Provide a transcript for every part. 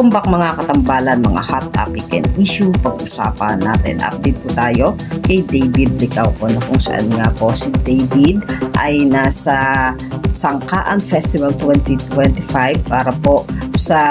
Welcome back mga katambalan, mga hot topic and issue. Pag-usapan natin, update po tayo kay David Licauco na kung saan nga po si David ay nasa Sangkaan Festival 2025 para po sa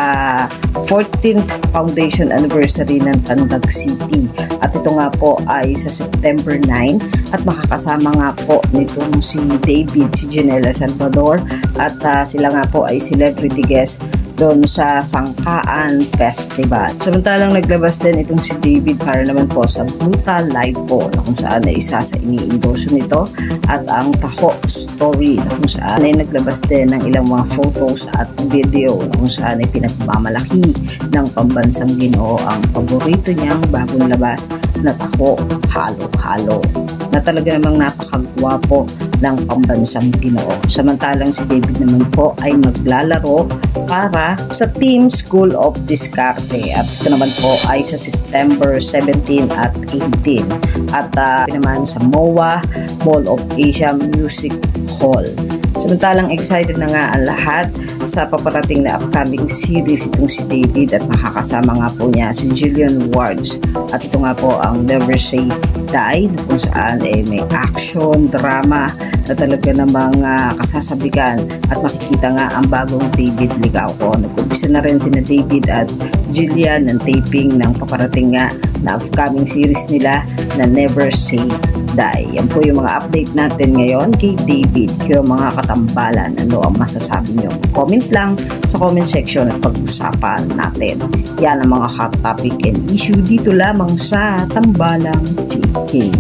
14th Foundation Anniversary ng Tandag City. At ito nga po ay sa September 9 at makakasama nga po nitong si David, si Janela Salvador at sila nga po ay celebrity guest doon sa Sangkaan Festival. Samantalang naglabas din itong si David para naman po sa Gluta Live po na kung saan ay isa sa ini-endorse nito at ang Taho Story na kung saan ay naglabas din ng ilang mga photos at video na kung saan ay pinagmamalaki ng pambansang Ginoo ang paborito niyang bagong labas na Taho Halo-Halo na talaga namang napakagwapo ng pambansang Ginoo. Samantalang si David naman po ay maglalaro para sa Team School of Discarte at ito naman po ay sa September 17 at 18 at naman sa MOA Mall of Asia Music Hall. Samantalang excited na nga ang lahat sa paparating na upcoming series itong si David at makakasama nga po niya si Jillian Wards at ito nga po ang Never Say Die na kung saan may action, drama na talaga namang kasasabikan at makikita nga ang bagong David Licauco. Nag-umpisa na rin sina David at Jillian ng taping ng paparating nga na upcoming series nila na Never Say Die. Yan po yung mga update natin ngayon kay David. Kayo mga katambalan, ano ang masasabi nyo? Comment lang sa comment section at pag-usapan natin. Yan ang mga hot topic and issue dito lamang sa Tambalang GK.